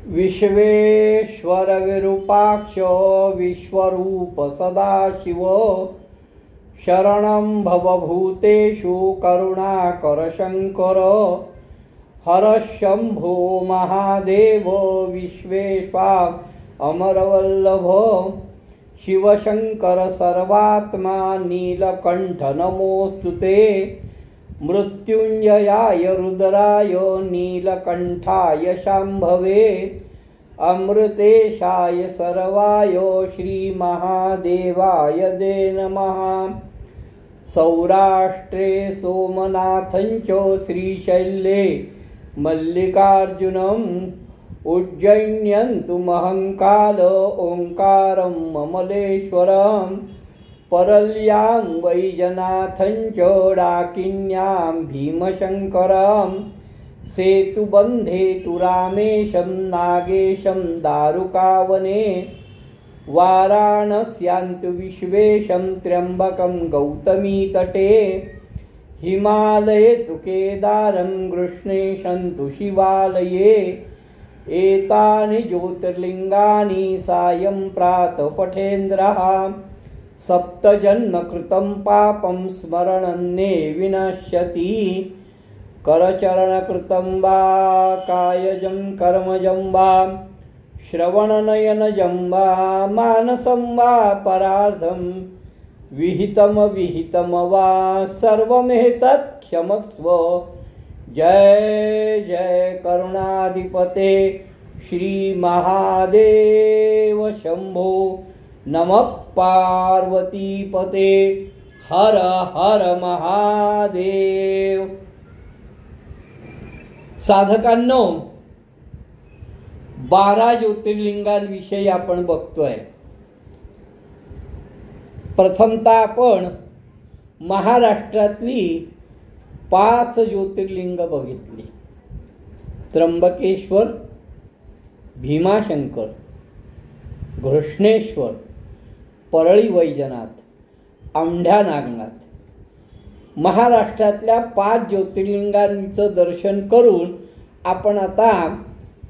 विश्वेश्वर विरूपाक्ष विश्वरूप सदाशिव शरणं भवभूतेषु करुणाकर शंकर हर शंभो महादेव विश्वेश्वा अमरवल्लभ शिवशंकर सर्वात्मा नीलकंठ नमोस्तुते मृत्युंजयाय रुद्राय नीलकंठाय शांभवे अमृतेशाय सर्वाय श्री महादेवाय दे नमः। सौराष्ट्रे सोमनाथंच श्रीशैले मल्लिकार्जुनम् उज्जयिन्यन्तु महंकाल ओंकारं ममलेश्वरम् परल्यां वैजनाथंच डाकिन्यां भीमशंकरं सेतुबन्धे तु रामेशं नागेशं दारुकावने वाराणस्यान्तु विश्वेशं त्र्यंबकं गौतमीतटे हिमालये तु केदारं कृष्णेशं तु शिवालये एतानि ज्योतिर्लिंगानि सायं प्रातः पठेन्द्रः सप्तजन्मकृतं पापं स्मरणन्ने विनश्यति करचरणकृतं वा कायजं कर्मजं वा श्रवणनयनजं वा मानसं वा परार्धं विहितं वा सर्वमेतत् क्षमस्व। जय जय करुणाधिपते श्री महादेव शंभो नमः पार्वतीपते हर हर महादेव। साधकांनो 12 ज्योतिर्लिंगांविषयी आपण बघतोय। प्रथमतः आपण महाराष्ट्रातली 5 ज्योतिर्लिंग बघितली। त्र्यंबकेश्वर, भीमाशंकर, घृष्णेश्वर, परळी वैजनाथ, औंढ्या नागनाथ। महाराष्ट्रातल्या 5 ज्योतिर्लिंगांचं दर्शन करून आपण आता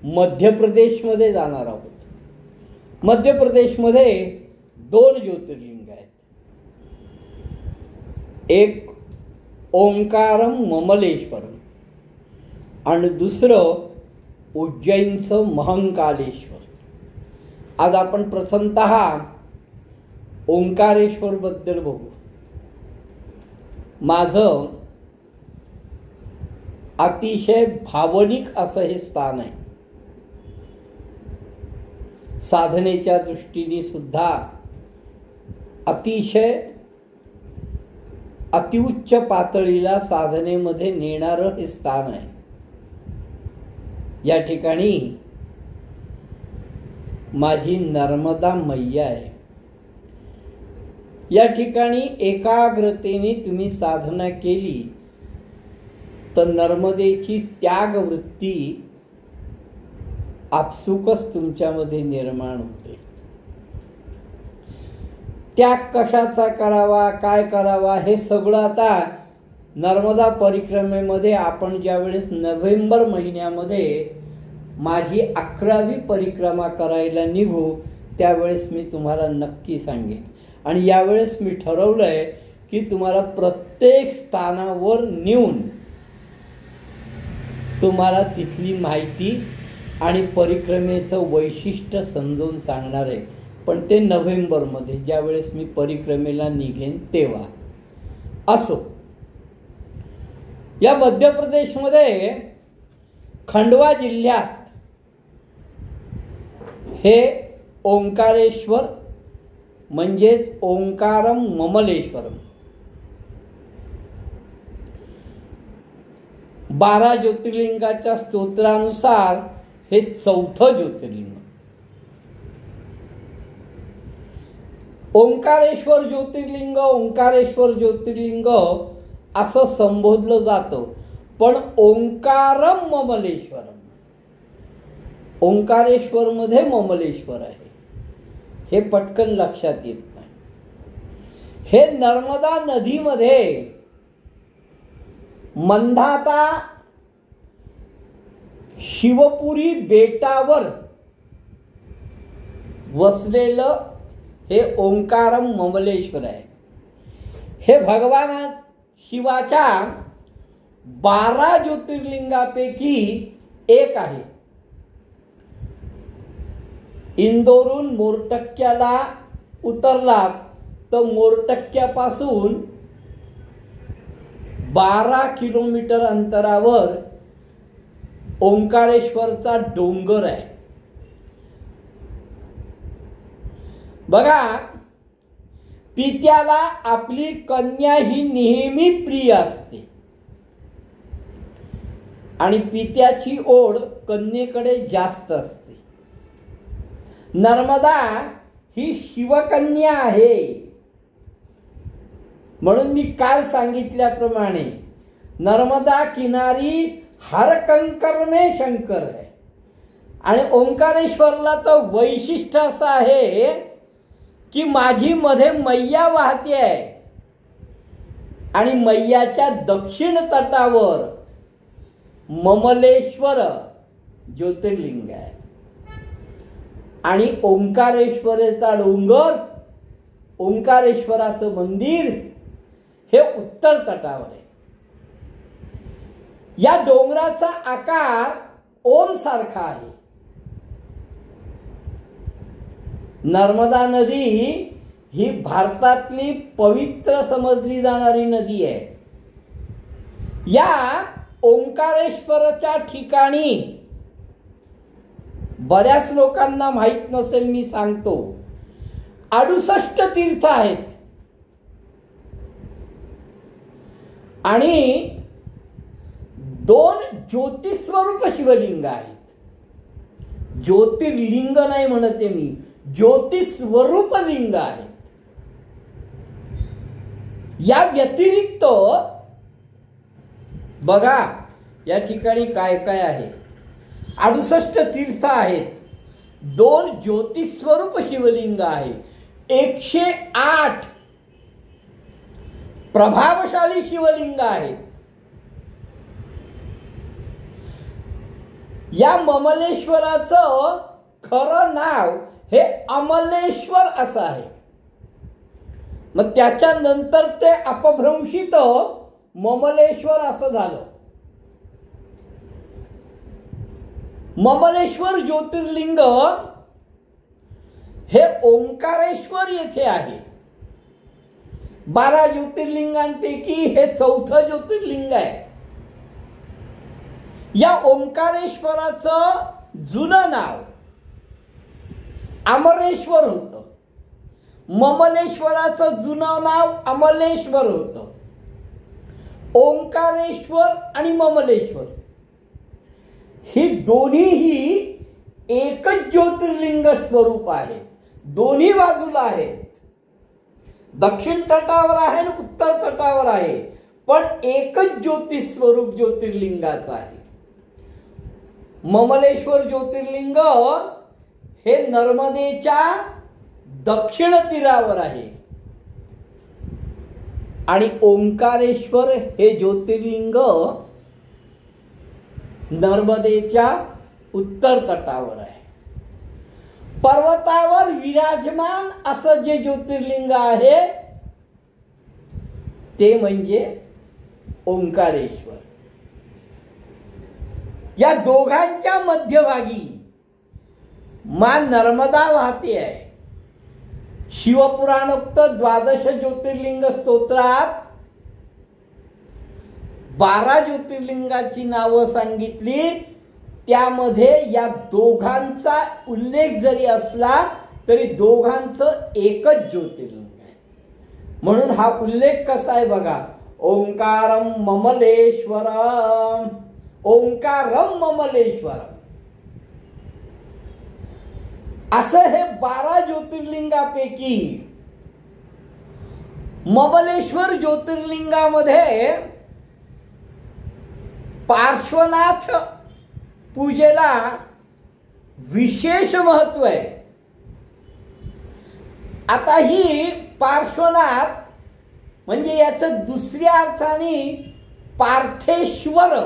मध्य प्रदेशमध्ये जाणार आहोत। मध्य प्रदेशमध्ये 2 ज्योतिर्लिंग आहेत। एक ओंकारम ममलेश्वरम आणि दुसरं उज्जैनचं महंकालेश्वर। आज आपण प्रथमतः ओंकारेश्वर बद्दल बघू। माझं अतिशय भावनिक असं हे स्थान आहे। साधनेच्या दृष्टीने सुद्धा अतिशय अतिउच्च पातळीला साधनेमध्ये नेणारं हे स्थान आहे। या ठिकाणी माझी नर्मदा मैया आहे। या ठिकाणी एकाग्रतेने तुम्ही साधना केली तर नर्मदेची त्याग वृत्ती आपसुकच तुमच्यामध्ये निर्माण होते। त्याग कशाचा करावा, काय करावा हे सगळं आता नर्मदा परिक्रमेमध्ये आपण ज्यावेळेस नोव्हेंबर महिन्यामध्ये माझी 11वी परिक्रमा करायला निघू त्यावेळेस मी तुम्हाला नक्की सांगेन। आणि यावेळेस मी ठरवलंय की तुम्हाला प्रत्येक स्थानावर नेऊन तुम्हाला तिथली माहिती आणि परिक्रमेचं वैशिष्ट्य समजून सांगणार आहे। पण ते नोव्हेंबरमध्ये ज्यावेळेस मी परिक्रमेला निघेन तेव्हा। असो, या मध्य प्रदेशमध्ये खंडवा जिल्ह्यात हे ओंकारेश्वर म्हणजेच ओंकारम ममलेश्वरम 12 ज्योतिर्लिंगाच्या स्तोत्रानुसार हे 4थं ज्योतिर्लिंग। ओंकारेश्वर ज्योतिर्लिंग असं संबोधलं जातं, पण ओंकारम ममलेश्वरम, ओंकारेश्वर मध्ये ममलेश्वर आहे हे पटकन लक्षात येत नाही। हे नर्मदा नदीमध्ये मंधाता शिवपुरी बेटावर वसलेलं हे ओंकारम ममलेश्वर आहे. हे भगवान शिवाच्या 12 ज्योतिर्लिंगापैकी एक आहे. इंदोरून मोरटक्क्याला उतरलात तर मोरटक्क्यापासून 12 किलोमीटर अंतरावर ओंकारेश्वरचा डोंगर आहे. बघा, पित्याला आपली कन्या ही नेहमी प्रिय असते आणि पित्याची ओढ कन्येकडे जास्त असते. नर्मदा ही शिवकन्या आहे. म्हणून मी काल सांगितल्याप्रमाणे नर्मदा किनारी हरकंकर में शंकर आहे. आणि ओंकारेश्वरला तर वैशिष्ट्य असं आहे की माझी मध्ये मैया वाहते आहे आणि मैयाच्या दक्षिण तटावर ममलेश्वर ज्योतिर्लिंग आहे आणि ओंकारेश्वराचा डोंगर, ओंकारेश्वराचं मंदिर हे उत्तर तटावर आहे. या डोंगराचा आकार ओम सारखा आहे. नर्मदा नदी ही भारतातली पवित्र समजली जाणारी नदी आहे. या ओंकारेश्वराच्या ठिकाणी बऱ्याच लोकांना माहित नसेल, मी सांगतो, 68 तीर्थ आहेत आणि 2 ज्योतिस्वरूप शिवलिंग आहेत. ज्योतिर्लिंग नाही म्हणते मी, ज्योतिस्वरूप लिंग आहेत. या व्यतिरिक्त बघा या ठिकाणी काय काय आहे. 68 तीर्थ आहेत, 2 ज्योतिस्वरूप शिवलिंग आहे, 108 प्रभावशाली शिवलिंग आहेत. या ममलेश्वराचं खरं नाव हे अमलेश्वर असं आहे. मग त्याच्यानंतर ते अपभ्रंशित ममलेश्वर असं झालं. ममलेश्वर ज्योतिर्लिंग हे ओंकारेश्वर येथे आहे. 12 ज्योतिर्लिंगांपैकी हे 4थं ज्योतिर्लिंग आहे. या ओंकारेश्वराचं जुनं नाव अमरेश्वर होतं. ममलेश्वराचं जुनं नाव अमलेश्वर होतं. ओंकारेश्वर आणि ममलेश्वर ही दोन्हीही एकच ज्योतिर्लिंग स्वरूप आहे. दोन्ही बाजूला आहेत. दक्षिण तटावर आहे आणि उत्तर तटावर आहे, पण एकच ज्योतिस्वरूप ज्योतिर्लिंगाचं आहे. ममलेश्वर ज्योतिर्लिंग हे नर्मदेच्या दक्षिण तीरावर आहे आणि ओंकारेश्वर हे ज्योतिर्लिंग नर्मदेच्या उत्तर तटावर आहे. पर्वतावर विराजमान असं जे ज्योतिर्लिंग आहे ते म्हणजे ओंकारेश्वर. या दोघांच्या मध्यभागी माँ नर्मदा वाहते आहे. शिवपुराणोक्त 12 ज्योतिर्लिंग स्तोत्रात 12 ज्योतिर्लिंगाची नावं सांगितली. त्यामध्ये या दोघांचा उल्लेख जरी असला तरी दोघांचं एकच ज्योतिर्लिंग आहे. म्हणून हा उल्लेख कसा आहे बघा. ओंकारम ममलेश्वरम, ओंकारम ममलेश्वरम, असं हे 12 ज्योतिर्लिंगापैकी ममलेश्वर ज्योतिर्लिंगामध्ये पार्श्वनाथ पूजेला विशेष महत्व आहे. आता ही पार्श्वनाथ म्हणजे याचं दुसऱ्या अर्थाने पार्थेश्वर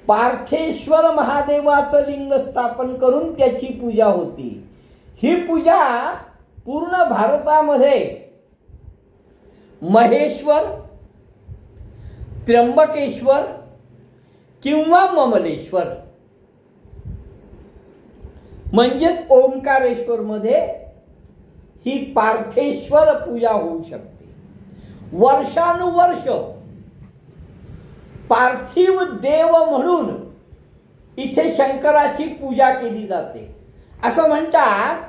पार्थेश्वर महादेवाचं लिंग स्थापन करून त्याची पूजा होती। ही पूजा पूर्ण भारतामध्ये महेश्वर, त्र्यंबकेश्वर किंवा ममलेश्वर म्हणजेच ओंकारेश्वर मध्ये ही पार्थेश्वर पूजा होऊ शकते। वर्षानुवर्ष पार्थिव देव म्हणून इथे शंकराची पूजा केली जाते। असं म्हणतात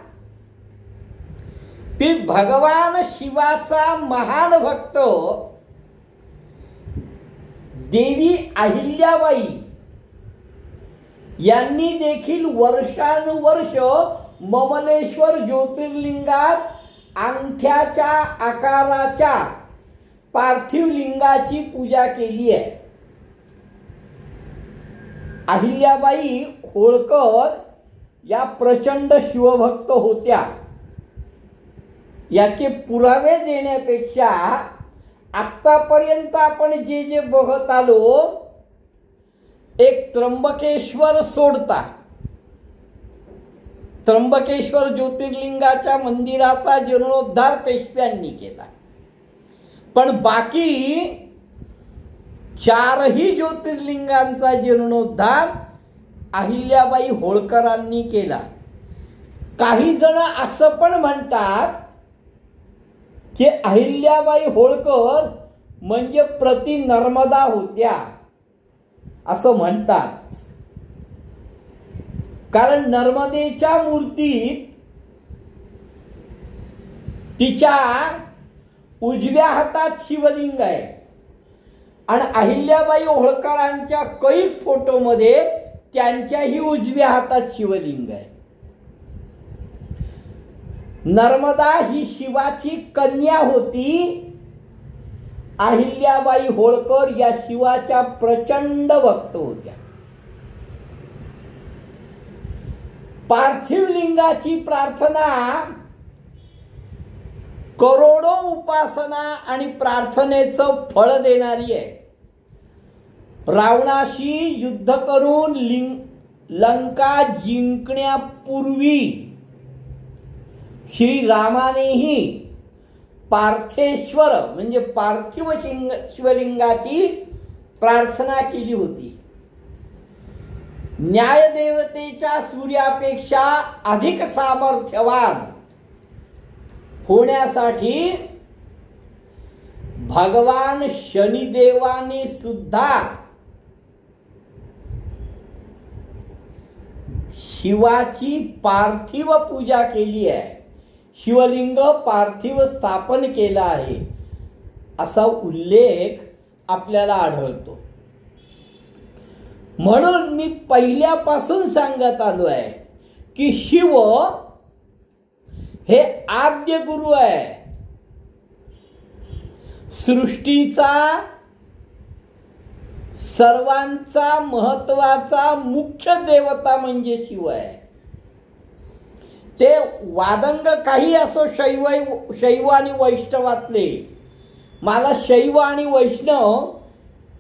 की भगवान शिवाचा महान भक्त देवी अहिल्याबाई यांनी देखील वर्षानुवर्ष ममलेश्वर ज्योतिर्लिंगात अंगठ्याच्या आकाराच्या पार्थिव लिंगाची पूजा केली आहे। अहिल्याबाई होळकर या प्रचंड शिवभक्त होत्या। याचे पुरावे देण्यापेक्षा आतापर्यंत आपण जे जे बघत आलो, एक त्र्यंबकेश्वर सोडता त्र्यंबकेश्वर ज्योतिर्लिंगाच्या मंदिराचा जीर्णोद्धार पेशव्यांनी केला, पण बाकी चारही ज्योतिर्लिंगांचा जीर्णोद्धार अहिल्याबाई होळकरांनी केला। काही जण असं पण म्हणतात की अहिल्याबाई होळकर म्हणजे प्रति नर्मदा होत्या, असं म्हणतात। कारण नर्मदेच्या मूर्तीत तिच्या उजव्या हातात शिवलिंग आहे आणि अहिल्याबाई होळकरांच्या कैक फोटोमध्ये त्यांच्याही उजव्या हातात शिवलिंग आहे। नर्मदा ही शिवाची कन्या होती। अहिल्याबाई होळकर या शिवाच्या प्रचंड भक्त होत्या। पार्थिव लिंगाची प्रार्थना करोडो उपासना आणि प्रार्थनेचं फळ देणारी आहे। रावणाशी युद्ध करून लंका जिंकण्यापूर्वी श्रीरामानेही पार्थेश्वर म्हणजे पार्थिव शिवलिंगाची प्रार्थना केली होती। न्यायदेवतेच्या सूर्यापेक्षा अधिक सामर्थ्यवान होण्यासाठी भगवान शनिदेवाने सुद्धा शिवाची पार्थिव पूजा केली आहे। शिवलिंग पार्थिव स्थापन केला आहे असा उल्लेख आपल्याला आढळतो। म्हणून मी पहिल्यापासून सांगत आलो आहे की शिव हे आद्य गुरु आहे। सृष्टीचा सर्वांचा महत्वाचा मुख्य देवता म्हणजे शिव आहे। ते वादंग काही असो, शैव आणि वैष्णवातले, मला शैव आणि वैष्णव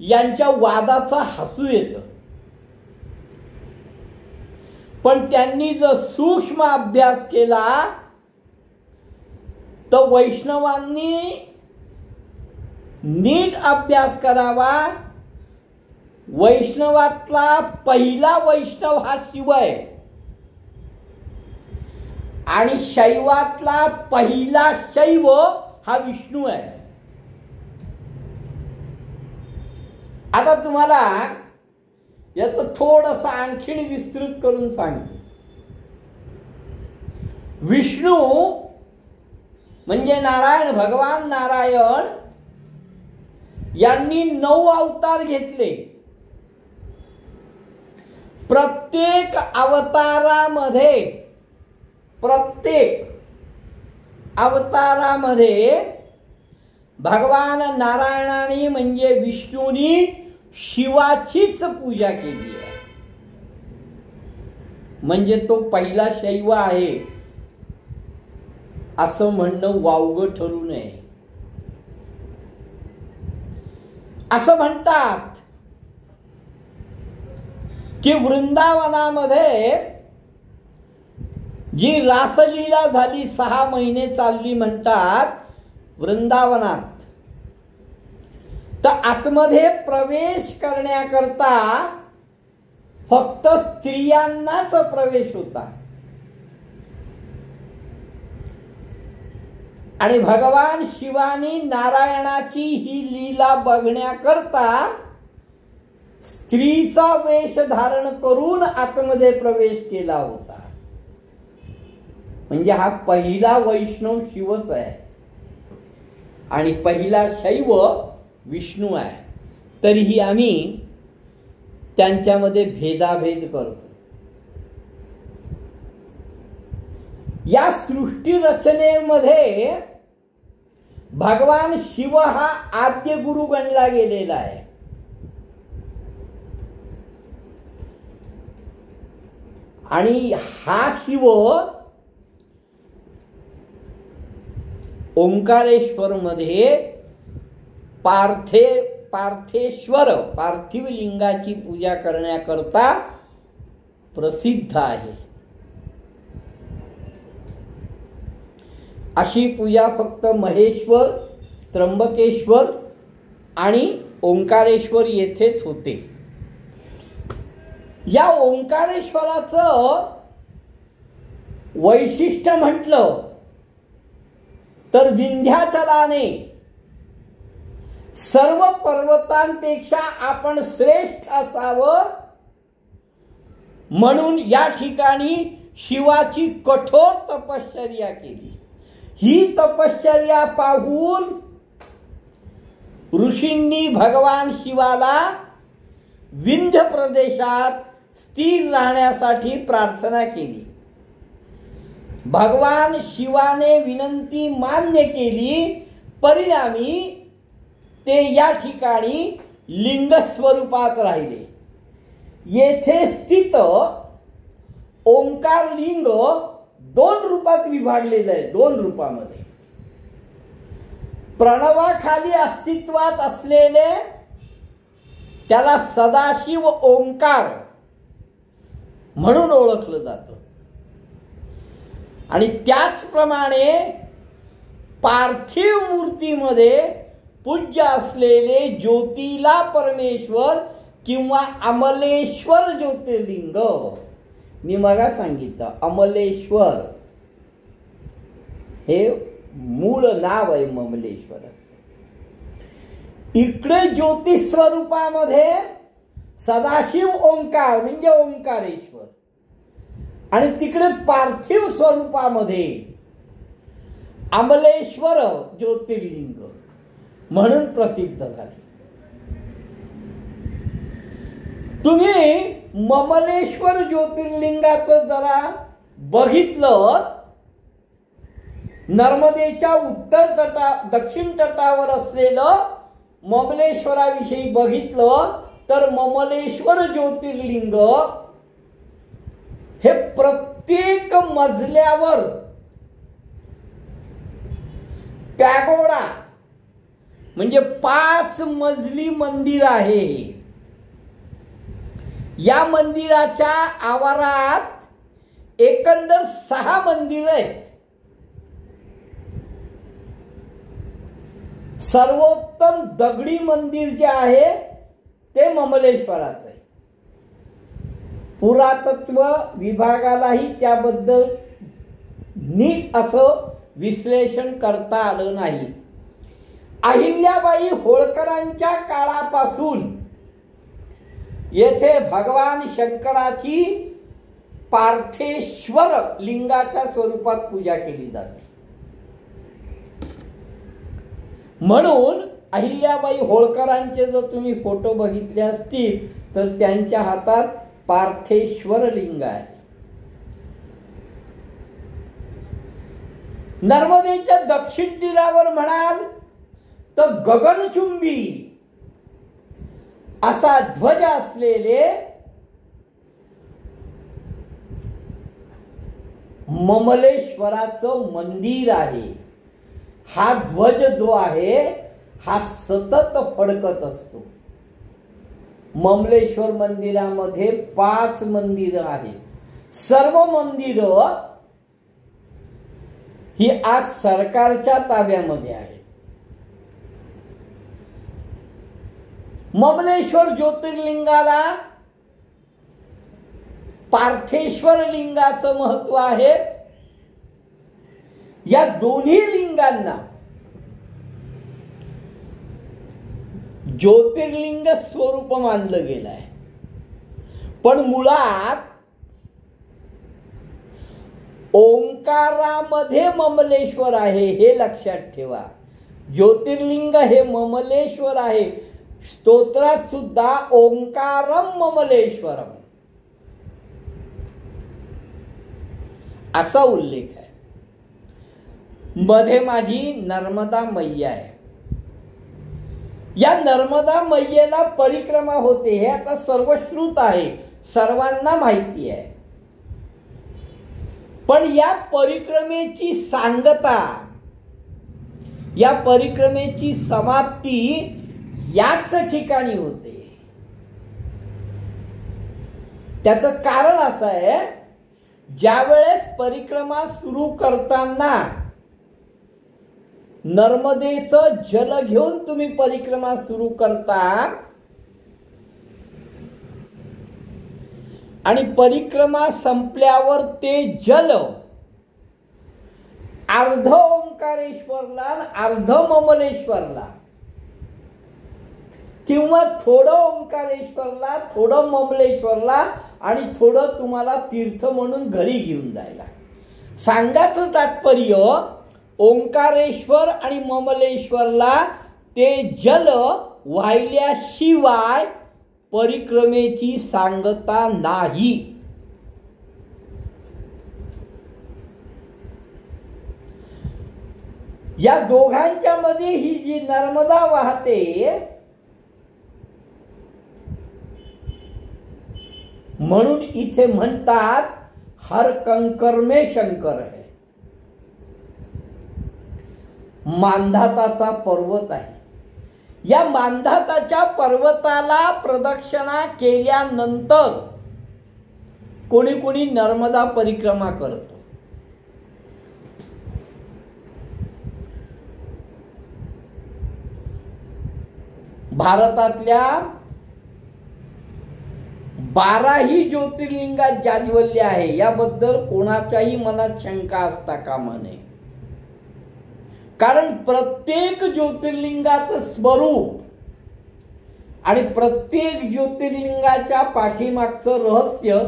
यांच्या वादाचा हसू येतं। पण त्यांनी जर सूक्ष्म अभ्यास केला तर वैष्णवांनी नीट अभ्यास करावा। वैष्णवातला पहिला वैष्णव हा शिव आहे आणि शैवातला पहिला शैव हा विष्णू आहे। आता तुम्हाला याचं थोडंसं आणखीन विस्तृत करून सांगतो। विष्णू म्हणजे नारायण, भगवान नारायण यांनी 9 अवतार घेतले। प्रत्येक अवतारामध्ये भगवान नारायणाने म्हणजे विष्णूनी शिवाचीच पूजा केली आहे। म्हणजे तो पहिला शैव आहे असं म्हणणं वावगं ठरू नये। असं म्हणतात की वृंदावनामध्ये जी रासलीला झाली 6 महिने चालली म्हणतात वृंदावनात, तर आतमध्ये प्रवेश करण्याकरता फक्त स्त्रियांनाच प्रवेश होता आणि भगवान शिवानी नारायणाची ही लीला बघण्याकरता स्त्रीचा वेश धारण करून आतमध्ये प्रवेश केला होता. म्हणजे हा पहिला वैष्णव शिवच आहे आणि पहिला शैव विष्णू आहे. तरीही आम्ही त्यांच्यामध्ये भेदाभेद करतो. या सृष्टी रचनेमध्ये भगवान शिव हा आद्य गुरु गणला गेलेला आहे. आणि हा शिव ओंकारेश्वर मध्ये पार्थेश्वर पार्थिव लिंगाची पूजा करण्याकरता प्रसिद्ध आहे. अशी पूजा फक्त महेश्वर, त्र्यंबकेश्वर आणि ओंकारेश्वर येथेच होते. या ओंकारेश्वराचं वैशिष्ट्य म्हटलं तर विंध्याचलाने सर्व पर्वतांपेक्षा आपण श्रेष्ठ असावं म्हणून या ठिकाणी शिवाची कठोर तपश्चर्या केली. ही तपश्चर्या पाहून ऋषींनी भगवान शिवाला विंध्य प्रदेशात स्थिर राहण्यासाठी प्रार्थना केली. भगवान शिवाने विनंती मान्य केली. परिणामी ते या ठिकाणी लिंग स्वरूपात राहिले. येथे स्थित ओंकार लिंग 2 रूपात विभागलेलं आहे. 2 रूपामध्ये प्रणवाखाली अस्तित्वात असलेले त्याला सदाशिव ओंकार म्हणून ओळखलं जातं. आणि त्याचप्रमाणे पार्थिव मूर्तीमध्ये पूज्य असलेले ज्योतिला परमेश्वर किंवा अमलेश्वर ज्योतिर्लिंग, मी मगा सांगितलं अमलेश्वर हे मूळ नाव आहे ममलेश्वराचं. इकडे ज्योती स्वरूपामध्ये सदाशिव ओंकार म्हणजे ओंकारेश्वर आणि तिकडे पार्थिव स्वरूपामध्ये अमलेश्वर ज्योतिर्लिंग म्हणून प्रसिद्ध झाले. तुम्ही ममलेश्वर ज्योतिर्लिंगाचं जरा बघितलं, नर्मदेच्या दक्षिण तटावर असलेलं ममलेश्वराविषयी बघितलं तर ममलेश्वर ज्योतिर्लिंग हे प्रत्येक मजल्यावर पॅगोडा म्हणजे 5 मजली मंदिर आहे. या मंदिराच्या आवारात एकंदर 6 मंदिर आहेत. सर्वोत्तम दगडी मंदिर जे आहे ते ममलेश्वराचं आहे. पुरातत्व विभागालाही त्याबद्दल नीट असं विश्लेषण करता आलं नाही. अहिल्याबाई होळकरांच्या काळापासून येथे भगवान शंकराची पार्थेश्वर लिंगाच्या स्वरूपात पूजा केली जाते. म्हणून अहिल्याबाई होळकरांचे जर तुम्ही फोटो बघितले असतील तर त्यांच्या हातात पार्थेश्वर लिंग आहे. नर्मदेच्या दक्षिण तीरावर म्हणाल तर गगनचुंबी असा ध्वज असलेले ममलेश्वराचं मंदिर आहे. हा ध्वज जो आहे हा सतत फडकत असतो. ममलेश्वर मंदिरामध्ये 5 मंदिरं आहेत. सर्व मंदिरं ही आज सरकारच्या ताब्यामध्ये आहे. ममलेश्वर ज्योतिर्लिंगाला पार्थेश्वर लिंगाचं महत्व आहे. या दोन्ही लिंगांना ज्योतिर्लिंग स्वरूप मानलं गेलं आहे. पण मुळात ओंकारामध्ये ममलेश्वर आहे, हे लक्षात ठेवा. ज्योतिर्लिंग हे ममलेश्वर आहे. स्तोत्रात सुद्धा ओंकारम ममलेश्वरम असा उल्लेख आहे. मध्ये माझी नर्मदा मैया आहे. या नर्मदा मैयेला परिक्रमा होते हे आता सर्वश्रुत आहे, सर्वांना माहिती आहे. पण या परिक्रमेची सांगता, या परिक्रमेची समाप्ती याच ठिकाणी होते. त्याचं कारण असं आहे, ज्यावेळेस परिक्रमा सुरू करताना नर्मदेचं जल घेऊन तुम्ही परिक्रमा सुरू करता आणि परिक्रमा संपल्यावर ते जल अर्ध ओंकारेश्वरला, अर्ध ममलेश्वरला किंवा थोडं ओंकारेश्वरला, थोडं ममलेश्वरला आणि थोडं तुम्हाला तीर्थ म्हणून घरी घेऊन जायला. सांगायचं तात्पर्य, ओंकारेश्वर आणि ममलेश्वरला ते जल वाहिल्याशिवाय परिक्रमेची सांगता नाही. या दोघांच्या मध्ये ही जी नर्मदा वाहते, म्हणून इथे म्हणतात हर कंकर में शंकर है. मांधाताचा पर्वत आहे. या मांधाताच्या पर्वताला प्रदक्षिणा केल्यानंतर कोणी कोणी नर्मदा परिक्रमा करतो. भारतातल्या 12ही ज्योतिर्लिंगात जाज्वल्य आहे, याबद्दल कोणाच्याही मनात शंका असता कामा नये. कारण प्रत्येक ज्योतिर्लिंगाचं स्वरूप आणि प्रत्येक ज्योतिर्लिंगाच्या पाठीमागचं रहस्य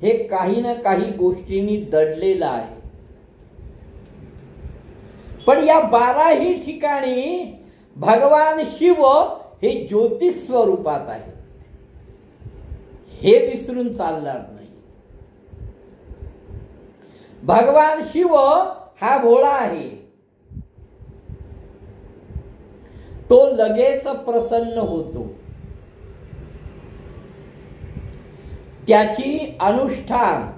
हे काही ना काही गोष्टींनी दडलेलं आहे. पण या 12ही ठिकाणी भगवान शिव हे ज्योतिष स्वरूपात आहे, हे विसरून चालणार नाही. भगवान शिव हा भोळा आहे. तो लगेच प्रसन्न होतो. त्याची अनुष्ठान,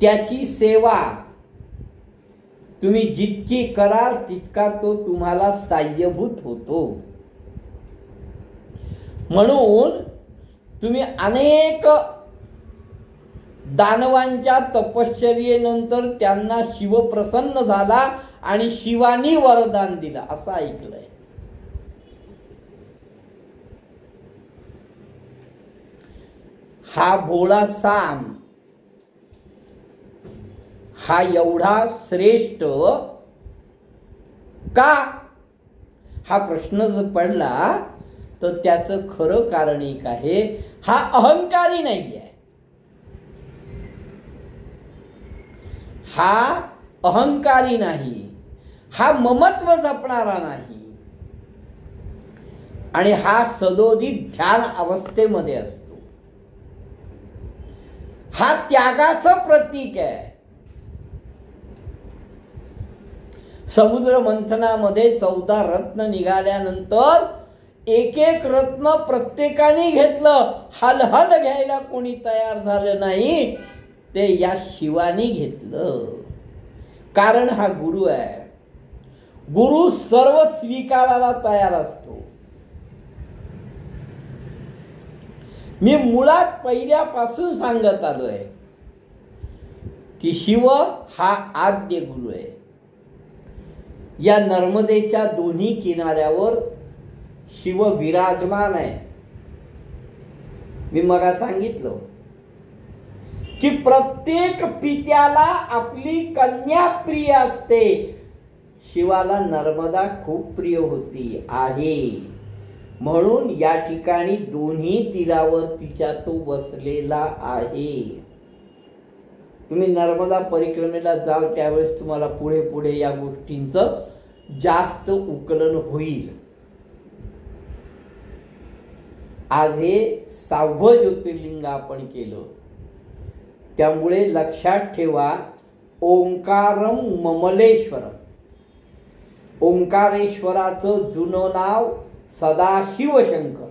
त्याची सेवा तुम्ही जितकी कराल तितका तो तुम्हाला साह्यभूत होतो. म्हणून तुम्ही अनेक दानवांच्या तपश्चर्येनंतर त्यांना शिव प्रसन्न झाला आणि शिवानी वरदान दिलं असं ऐकलंय. हा भोळा साम हा एवढा श्रेष्ठ का, हा प्रश्न जर पडला तर त्याचं खरं कारण एक आहे, हा अहंकारी नाहीये. हा अहंकारी नाही, हा ममत्व जपणारा नाही आणि हा सदोदित ध्यान अवस्थेमध्ये असतो. हा त्यागाचं प्रतीक आहे. समुद्र मंथनामध्ये 14 रत्न निघाल्यानंतर एक एक रत्न प्रत्येकाने घेतलं. हलहल घ्यायला कोणी तयार झालं नाही, ते या शिवानी घेतलं. कारण हा गुरु आहे. गुरु सर्व स्वीकारायला तयार असतो. मी मुळात पहिल्यापासून सांगत आलोय की शिव हा आद्य गुरु आहे. या नर्मदेच्या दोन्ही किनाऱ्यावर शिव विराजमान आहे. मी मगा सांगितलं की प्रत्येक पित्याला आपली कन्या प्रिय असते. शिवाला नर्मदा खूप प्रिय होती आहे, म्हणून या ठिकाणी दोन्ही तीरावर तिच्या तो बसलेला आहे. तुम्ही नर्मदा परिक्रमेला जाल त्यावेळेस तुम्हाला पुढे पुढे या गोष्टींचं जास्त उकलन होईल. आज हे 6वं ज्योतिर्लिंग आपण केलं, त्यामुळे लक्षात ठेवा ओंकारम ममलेश्वरम. ओंकारेश्वराचं जुनं नाव सदाशिवशंकर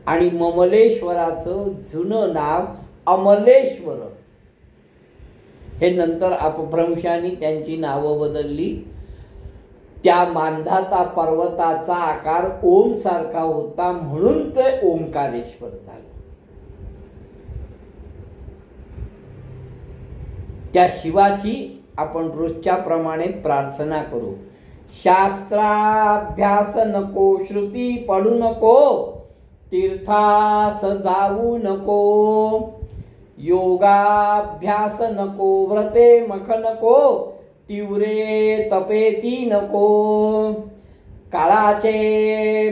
आणि ममलेश्वराचं जुनं नाव अमलेश्वर. हे नंतर अपभ्रंशाने त्यांची नावं बदलली. त्या मांधाता पर्वताचा आकार ओम सारखा होता म्हणून ते ओंकारेश्वर झालं. त्या शिवाची आपण रोजच्या प्रमाणे प्रार्थना करू. शास्त्राभ्यास नको, श्रुती पडू नको, तीर्थास जाऊ नको, योगाभ्यास नको, व्रते मख नको, तीव्रे तपेती नको, काळाचे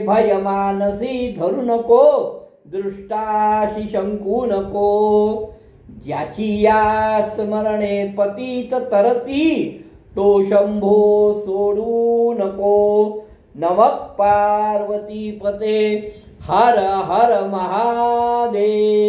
भय मानसी धरू नको, दृष्टाशी शंकू नको, ज्याची या स्मरणे पतित तरती, तो शंभो सोडू नको. नमः पार्वती पते हर हर महादेव.